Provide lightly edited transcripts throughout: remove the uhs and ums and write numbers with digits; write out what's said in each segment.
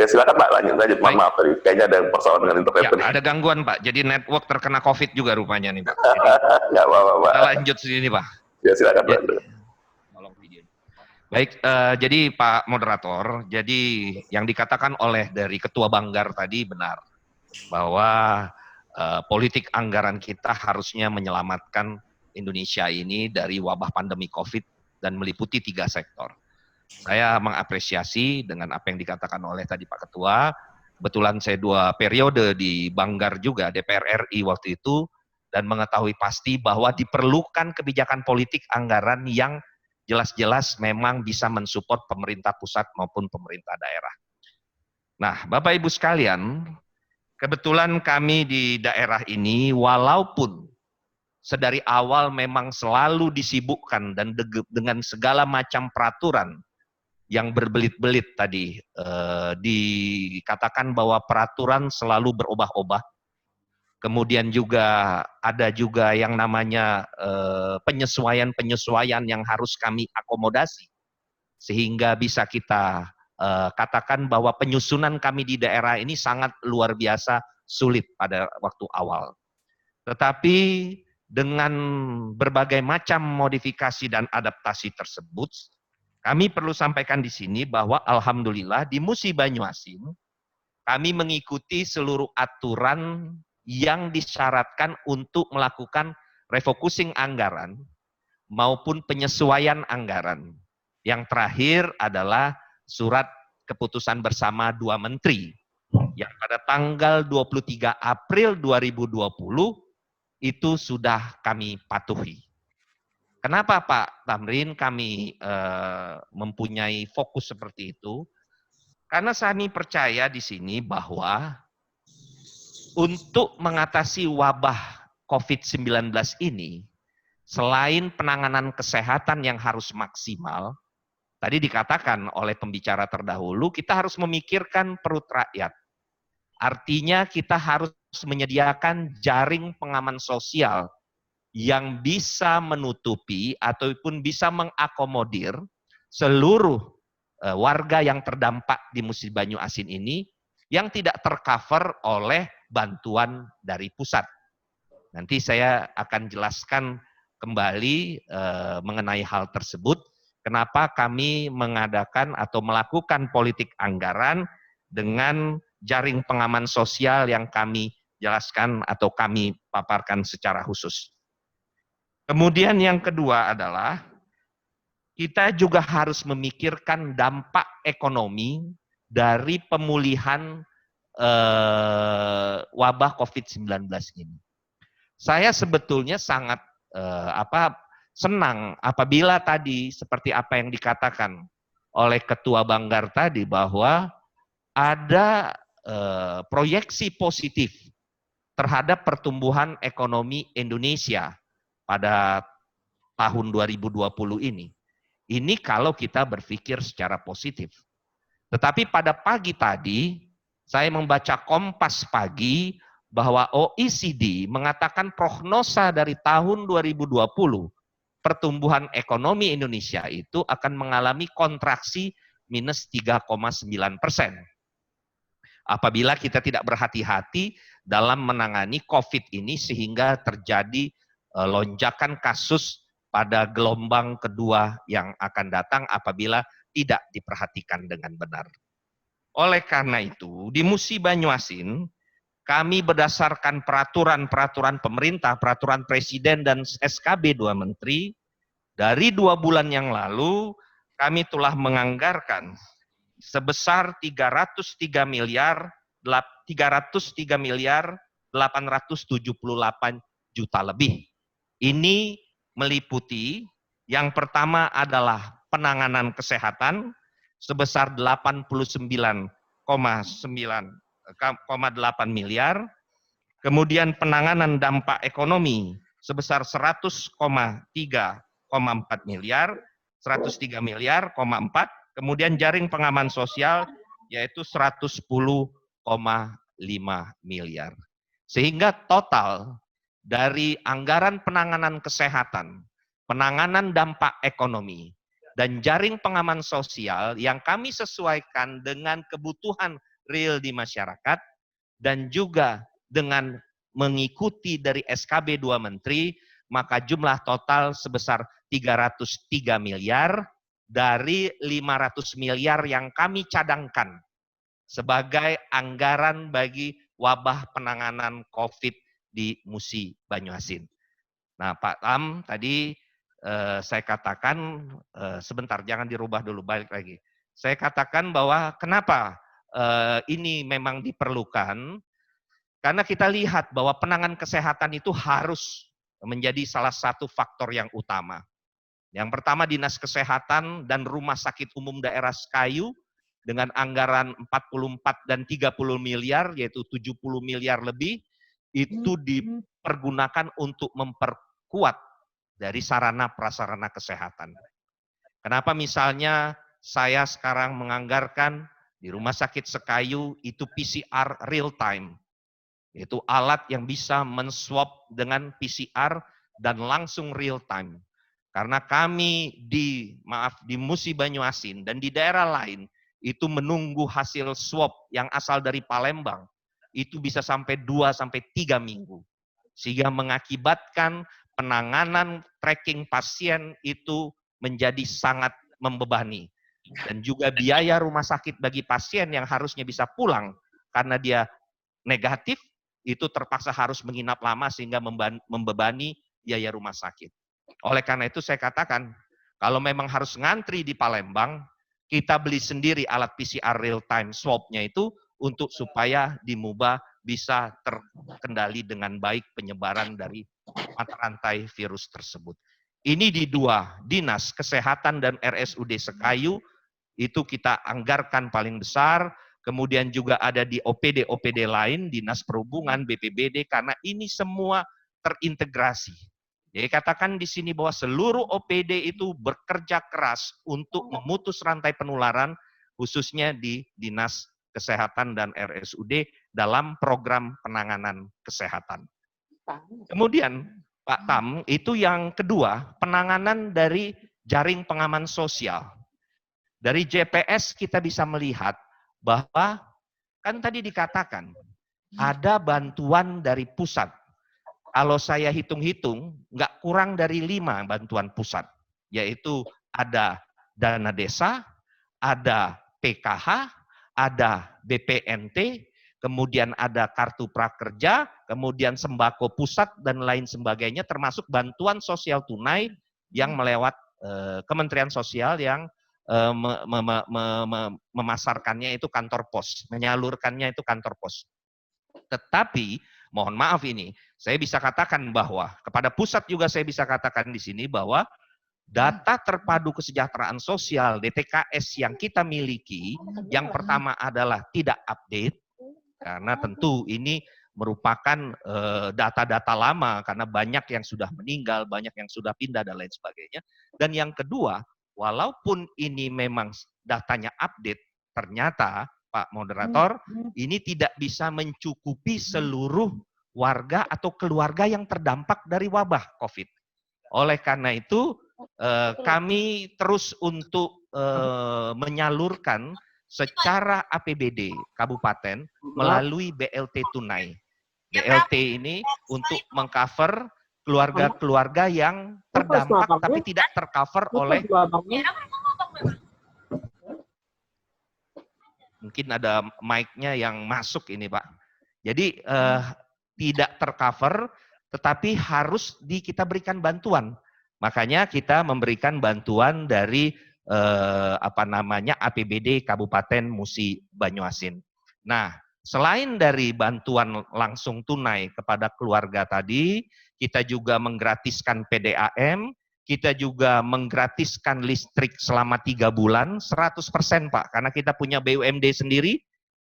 silakan Pak, lanjut. Maaf tadi kayaknya ada persoalan dengan internet. Ya, ada gangguan Pak. Jadi network terkena COVID juga rupanya nih Pak. Jadi nggak apa-apa Pak. kita lanjut sini Pak. Ya silakan Pak. Tolong video. Baik, jadi Pak Moderator, jadi yang dikatakan oleh dari Ketua Banggar tadi benar bahwa politik anggaran kita harusnya menyelamatkan Indonesia ini dari wabah pandemi COVID dan meliputi 3 sektor. Saya mengapresiasi dengan apa yang dikatakan oleh tadi Pak Ketua. Kebetulan saya 2 periode di Banggar juga, DPR RI waktu itu, dan mengetahui pasti bahwa diperlukan kebijakan politik anggaran yang jelas-jelas memang bisa mensupport pemerintah pusat maupun pemerintah daerah. Nah, Bapak Ibu sekalian, kebetulan kami di daerah ini walaupun sedari awal memang selalu disibukkan dan dengan segala macam peraturan yang berbelit-belit tadi, dikatakan bahwa peraturan selalu berubah-ubah. Kemudian juga ada juga yang namanya penyesuaian-penyesuaian yang harus kami akomodasi. Sehingga bisa kita katakan bahwa penyusunan kami di daerah ini sangat luar biasa sulit pada waktu awal. Tetapi dengan berbagai macam modifikasi dan adaptasi tersebut, kami perlu sampaikan di sini bahwa alhamdulillah di Musi Banyuasin kami mengikuti seluruh aturan yang disyaratkan untuk melakukan refocusing anggaran maupun penyesuaian anggaran. Yang terakhir adalah surat keputusan bersama 2 menteri yang pada tanggal 23 April 2020 itu sudah kami patuhi. Kenapa Pak Tamrin kami mempunyai fokus seperti itu? Karena kami percaya di sini bahwa untuk mengatasi wabah COVID-19 ini, selain penanganan kesehatan yang harus maksimal, tadi dikatakan oleh pembicara terdahulu, kita harus memikirkan perut rakyat. Artinya kita harus menyediakan jaring pengaman sosial yang bisa menutupi ataupun bisa mengakomodir seluruh warga yang terdampak di Musi Banyuasin ini yang tidak tercover oleh bantuan dari pusat. Nanti saya akan jelaskan kembali mengenai hal tersebut, kenapa kami mengadakan atau melakukan politik anggaran dengan jaring pengaman sosial yang kami jelaskan atau kami paparkan secara khusus. Kemudian yang kedua adalah kita juga harus memikirkan dampak ekonomi dari pemulihan wabah COVID-19 ini. Saya sebetulnya sangat senang apabila tadi seperti apa yang dikatakan oleh Ketua Banggar tadi bahwa ada proyeksi positif terhadap pertumbuhan ekonomi Indonesia pada tahun 2020 ini. Ini kalau kita berpikir secara positif. Tetapi pada pagi tadi, saya membaca Kompas pagi bahwa OECD mengatakan prognosa dari tahun 2020, pertumbuhan ekonomi Indonesia itu akan mengalami kontraksi minus 3,9%. Apabila kita tidak berhati-hati dalam menangani COVID ini sehingga terjadi lonjakan kasus pada gelombang kedua yang akan datang apabila tidak diperhatikan dengan benar. Oleh karena itu, di Musi Banyuasin, kami berdasarkan peraturan-peraturan pemerintah, peraturan presiden dan SKB 2 menteri, dari 2 bulan yang lalu, kami telah menganggarkan sebesar 303 miliar 878 juta lebih. Ini meliputi yang pertama adalah penanganan kesehatan sebesar 89,8 miliar, kemudian penanganan dampak ekonomi sebesar 100,3,4 miliar, 103 miliar, 4, kemudian jaring pengaman sosial yaitu 110,5 miliar. Sehingga total dari anggaran penanganan kesehatan, penanganan dampak ekonomi, dan jaring pengaman sosial yang kami sesuaikan dengan kebutuhan real di masyarakat, dan juga dengan mengikuti dari SKB 2 Menteri, maka jumlah total sebesar 303 miliar dari 500 miliar yang kami cadangkan sebagai anggaran bagi wabah penanganan COVID di Musi Banyuasin. Nah, Pak Tam, tadi saya katakan, sebentar, jangan dirubah dulu, balik lagi. Saya katakan bahwa kenapa ini memang diperlukan, karena kita lihat bahwa penanganan kesehatan itu harus menjadi salah satu faktor yang utama. Yang pertama, Dinas Kesehatan dan Rumah Sakit Umum Daerah Sekayu dengan anggaran 44 dan 30 miliar, yaitu 70 miliar lebih, itu dipergunakan untuk memperkuat dari sarana prasarana kesehatan. Kenapa misalnya saya sekarang menganggarkan di Rumah Sakit Sekayu itu PCR real time, yaitu alat yang bisa men-swab dengan PCR dan langsung real time. Karena kami di Musi Banyuasin dan di daerah lain itu menunggu hasil swab yang asal dari Palembang itu bisa sampai 2-3 minggu. Sehingga mengakibatkan penanganan tracking pasien itu menjadi sangat membebani. Dan juga biaya rumah sakit bagi pasien yang harusnya bisa pulang karena dia negatif, itu terpaksa harus menginap lama sehingga membebani biaya rumah sakit. Oleh karena itu saya katakan, kalau memang harus ngantri di Palembang, kita beli sendiri alat PCR real time swab-nya itu untuk supaya di Muba bisa terkendali dengan baik penyebaran dari mata rantai virus tersebut. Ini di dua, Dinas Kesehatan dan RSUD Sekayu, itu kita anggarkan paling besar. Kemudian juga ada di OPD-OPD lain, Dinas Perhubungan, BPBD, karena ini semua terintegrasi. Jadi katakan di sini bahwa seluruh OPD itu bekerja keras untuk memutus rantai penularan, khususnya di Dinas Kesehatan dan RSUD dalam program penanganan kesehatan. Kemudian Pak Tam, itu yang kedua, penanganan dari jaring pengaman sosial. Dari JPS kita bisa melihat bahwa kan tadi dikatakan ada bantuan dari pusat. Kalau saya hitung-hitung, nggak kurang dari 5 bantuan pusat. Yaitu ada dana desa, ada PKH, ada BPNT, kemudian ada kartu prakerja, kemudian sembako pusat, dan lain sebagainya, termasuk bantuan sosial tunai yang melewat Kementerian Sosial yang memasarkannya itu kantor pos, menyalurkannya itu kantor pos. Tetapi, mohon maaf ini, saya bisa katakan bahwa, kepada pusat juga saya bisa katakan di sini bahwa data terpadu kesejahteraan sosial DTKS yang kita miliki, yang pertama adalah tidak update, karena tentu ini merupakan data-data lama, karena banyak yang sudah meninggal, banyak yang sudah pindah, dan lain sebagainya. Dan yang kedua, walaupun ini memang datanya update, ternyata Pak Moderator, ini tidak bisa mencukupi seluruh warga atau keluarga yang terdampak dari wabah COVID. Oleh karena itu, kami terus untuk menyalurkan secara APBD Kabupaten melalui BLT Tunai. BLT ini untuk mengcover keluarga-keluarga yang terdampak tapi tidak tercover oleh, mungkin ada mic-nya yang masuk ini Pak. Jadi tidak tercover tetapi harus kita berikan bantuan. Makanya kita memberikan bantuan dari APBD Kabupaten Musi Banyuasin. Nah, selain dari bantuan langsung tunai kepada keluarga tadi, kita juga menggratiskan PDAM, kita juga menggratiskan listrik selama 3 bulan, 100% Pak, karena kita punya BUMD sendiri,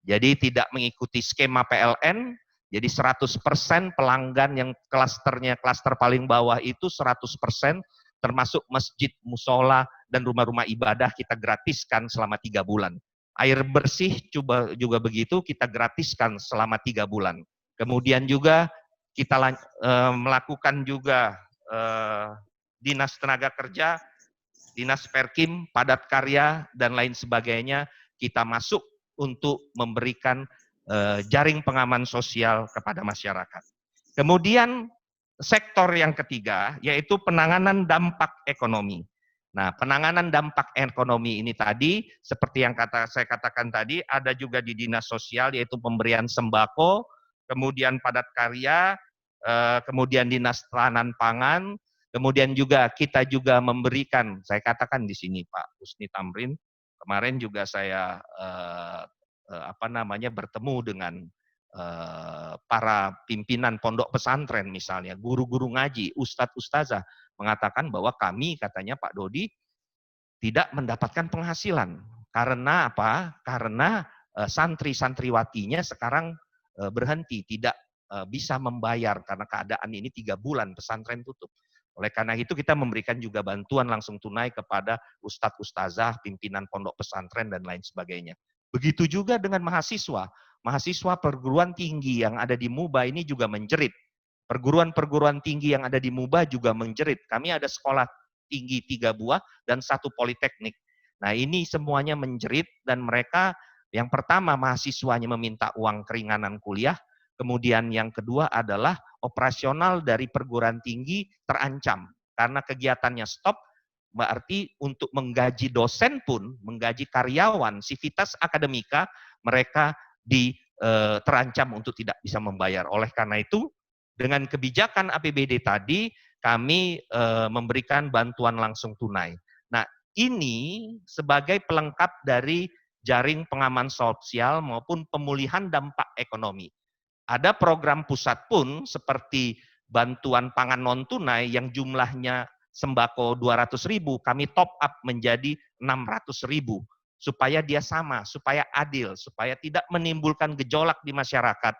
jadi tidak mengikuti skema PLN, jadi 100% pelanggan yang klasternya, klaster paling bawah itu 100%, termasuk masjid, musola, dan rumah-rumah ibadah kita gratiskan selama 3 bulan. Air bersih juga begitu, kita gratiskan selama 3 bulan. Kemudian juga kita melakukan juga Dinas Tenaga Kerja, Dinas Perkim, Padat Karya, dan lain sebagainya, kita masuk untuk memberikan jaring pengaman sosial kepada masyarakat. Kemudian sektor yang ketiga yaitu penanganan dampak ekonomi. Nah, penanganan dampak ekonomi ini tadi seperti yang saya katakan tadi, ada juga di dinas sosial yaitu pemberian sembako, kemudian padat karya, kemudian dinas tahanan pangan, kemudian juga kita juga memberikan, saya katakan di sini Pak Husni Tamrin, kemarin juga saya bertemu dengan para pimpinan pondok pesantren misalnya, guru-guru ngaji, ustadz ustazah mengatakan bahwa kami, katanya Pak Dodi, tidak mendapatkan penghasilan. Karena apa? Karena santri-santriwatinya sekarang berhenti, tidak bisa membayar karena keadaan ini 3 bulan pesantren tutup. Oleh karena itu kita memberikan juga bantuan langsung tunai kepada ustadz ustazah, pimpinan pondok pesantren dan lain sebagainya. Begitu juga dengan mahasiswa. Mahasiswa perguruan tinggi yang ada di MUBA ini juga menjerit. Perguruan-perguruan tinggi yang ada di MUBA juga menjerit. Kami ada sekolah tinggi 3 buah dan 1 politeknik. Nah, ini semuanya menjerit dan mereka yang pertama mahasiswanya meminta uang keringanan kuliah, kemudian yang kedua adalah operasional dari perguruan tinggi terancam karena kegiatannya stop. Berarti untuk menggaji dosen pun, menggaji karyawan, sivitas akademika, mereka terancam untuk tidak bisa membayar. Oleh karena itu, dengan kebijakan APBD tadi, kami memberikan bantuan langsung tunai. Nah, ini sebagai pelengkap dari jaring pengaman sosial maupun pemulihan dampak ekonomi. Ada program pusat pun seperti bantuan pangan non tunai yang jumlahnya sembako 200.000, kami top up menjadi 600.000 supaya dia sama, supaya adil, supaya tidak menimbulkan gejolak di masyarakat.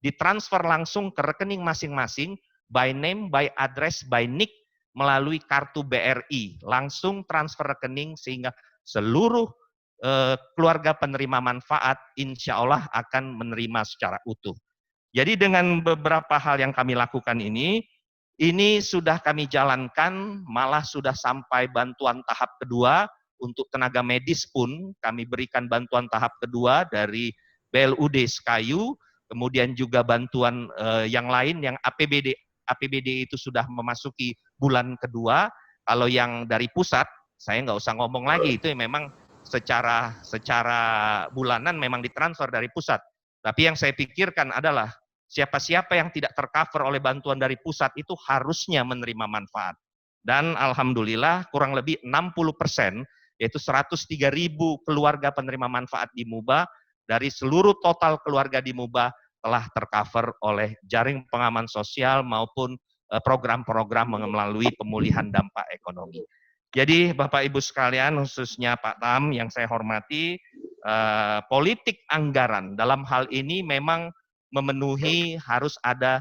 Ditransfer langsung ke rekening masing-masing, by name, by address, by nick, melalui kartu BRI. Langsung transfer rekening sehingga seluruh keluarga penerima manfaat insya Allah akan menerima secara utuh. Jadi dengan beberapa hal yang kami lakukan ini sudah kami jalankan, malah sudah sampai bantuan tahap kedua, untuk tenaga medis pun kami berikan bantuan tahap kedua dari BLUD Sekayu, kemudian juga bantuan yang lain yang APBD itu sudah memasuki bulan kedua. Kalau yang dari pusat, saya nggak usah ngomong lagi, itu memang secara bulanan memang ditransfer dari pusat. Tapi yang saya pikirkan adalah siapa-siapa yang tidak tercover oleh bantuan dari pusat itu harusnya menerima manfaat. Dan alhamdulillah kurang lebih 60%, yaitu 103.000 keluarga penerima manfaat di MUBA, dari seluruh total keluarga di MUBA telah tercover oleh jaring pengaman sosial maupun program-program melalui pemulihan dampak ekonomi. Jadi Bapak Ibu sekalian, khususnya Pak Tam yang saya hormati, politik anggaran dalam hal ini memang memenuhi harus ada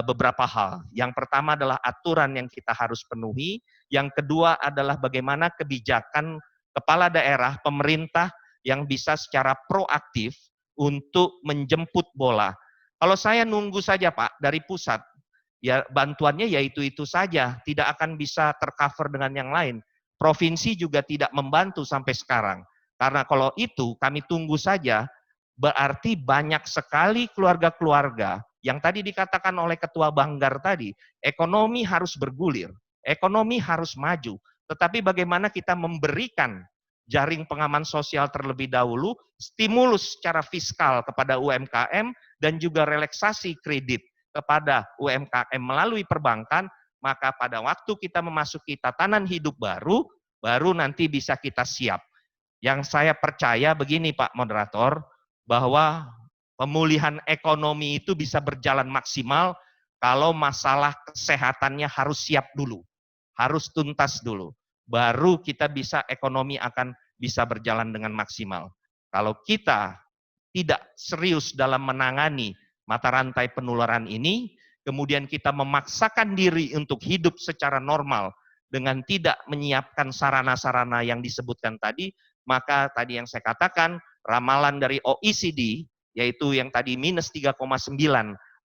beberapa hal. Yang pertama adalah aturan yang kita harus penuhi. Yang kedua adalah bagaimana kebijakan kepala daerah, pemerintah yang bisa secara proaktif untuk menjemput bola. Kalau saya nunggu saja Pak dari pusat, ya bantuannya ya itu saja, tidak akan bisa tercover dengan yang lain. Provinsi juga tidak membantu sampai sekarang. Karena kalau itu kami tunggu saja, berarti banyak sekali keluarga-keluarga yang tadi dikatakan oleh Ketua Banggar tadi, ekonomi harus bergulir, ekonomi harus maju, tetapi bagaimana kita memberikan jaring pengaman sosial terlebih dahulu, stimulus secara fiskal kepada UMKM, dan juga relaksasi kredit kepada UMKM melalui perbankan, maka pada waktu kita memasuki tatanan hidup baru, baru nanti bisa kita siap. Yang saya percaya begini Pak Moderator, bahwa pemulihan ekonomi itu bisa berjalan maksimal kalau masalah kesehatannya harus siap dulu, harus tuntas dulu. Baru kita bisa, ekonomi akan bisa berjalan dengan maksimal. Kalau kita tidak serius dalam menangani mata rantai penularan ini, kemudian kita memaksakan diri untuk hidup secara normal dengan tidak menyiapkan sarana-sarana yang disebutkan tadi, maka tadi yang saya katakan, ramalan dari OECD, yaitu yang tadi minus 3,9,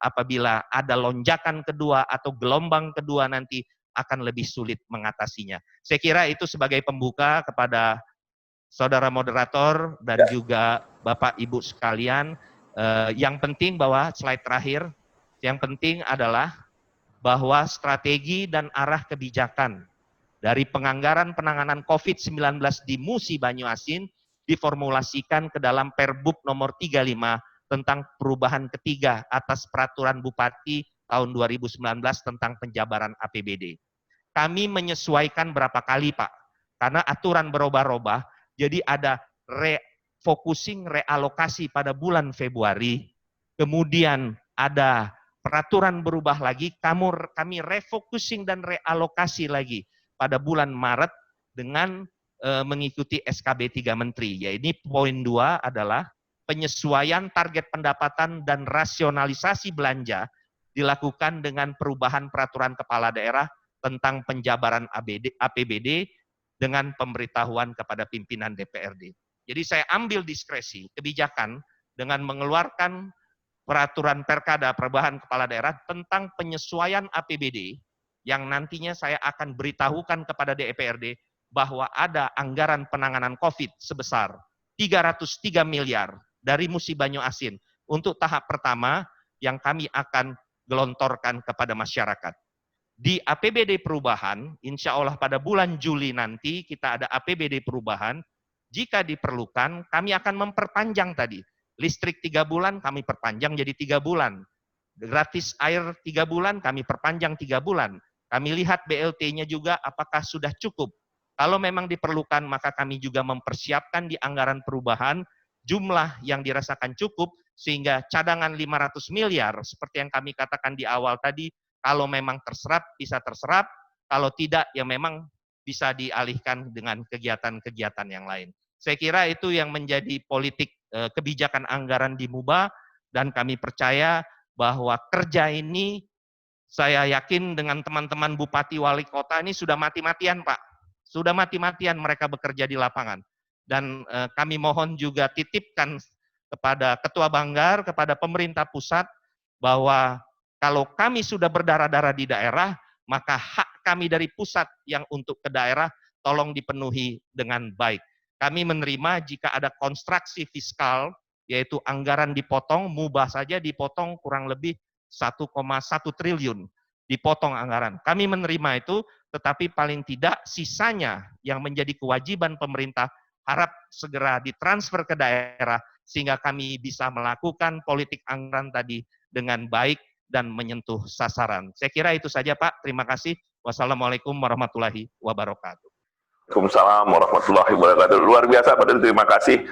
apabila ada lonjakan kedua atau gelombang kedua nanti akan lebih sulit mengatasinya. Saya kira itu sebagai pembuka kepada saudara moderator dan juga Bapak Ibu sekalian, yang penting bahwa slide terakhir, yang penting adalah bahwa strategi dan arah kebijakan dari penganggaran penanganan COVID-19 di Musi Banyuasin diformulasikan ke dalam Perbuk nomor 35 tentang perubahan ketiga atas peraturan Bupati tahun 2019 tentang penjabaran APBD. Kami menyesuaikan berapa kali, Pak, karena aturan berubah-ubah, jadi ada refocusing, realokasi pada bulan Februari, kemudian ada peraturan berubah lagi, kami refocusing dan realokasi lagi pada bulan Maret dengan mengikuti SKB 3 Menteri. Ya, ini poin 2 adalah penyesuaian target pendapatan dan rasionalisasi belanja dilakukan dengan perubahan peraturan kepala daerah tentang penjabaran APBD dengan pemberitahuan kepada pimpinan DPRD. Jadi saya ambil diskresi kebijakan dengan mengeluarkan peraturan Perkada perubahan kepala daerah tentang penyesuaian APBD yang nantinya saya akan beritahukan kepada DPRD bahwa ada anggaran penanganan COVID sebesar 303 miliar dari Musi Banyuasin untuk tahap pertama yang kami akan gelontorkan kepada masyarakat. Di APBD perubahan, insya Allah pada bulan Juli nanti kita ada APBD perubahan, jika diperlukan kami akan memperpanjang tadi. Listrik 3 bulan kami perpanjang jadi 3 bulan. Gratis air 3 bulan kami perpanjang 3 bulan. Kami lihat BLT-nya juga apakah sudah cukup. Kalau memang diperlukan maka kami juga mempersiapkan di anggaran perubahan jumlah yang dirasakan cukup sehingga cadangan 500 miliar seperti yang kami katakan di awal tadi, kalau memang terserap bisa terserap, kalau tidak ya memang bisa dialihkan dengan kegiatan-kegiatan yang lain. Saya kira itu yang menjadi politik kebijakan anggaran di MUBA, dan kami percaya bahwa kerja ini saya yakin dengan teman-teman Bupati Wali Kota ini sudah mati-matian, Pak. Sudah mati-matian mereka bekerja di lapangan. Dan kami mohon juga titipkan kepada Ketua Banggar, kepada pemerintah pusat, bahwa kalau kami sudah berdarah-darah di daerah, maka hak kami dari pusat yang untuk ke daerah tolong dipenuhi dengan baik. Kami menerima jika ada konstruksi fiskal, yaitu anggaran dipotong, MUBA saja dipotong kurang lebih 1,1 triliun, dipotong anggaran. Kami menerima itu, tetapi paling tidak sisanya yang menjadi kewajiban pemerintah harap segera ditransfer ke daerah, sehingga kami bisa melakukan politik anggaran tadi dengan baik dan menyentuh sasaran. Saya kira itu saja, Pak. Terima kasih. Wassalamualaikum warahmatullahi wabarakatuh. Waalaikumsalam warahmatullahi wabarakatuh. Luar biasa, Pak. Terima kasih.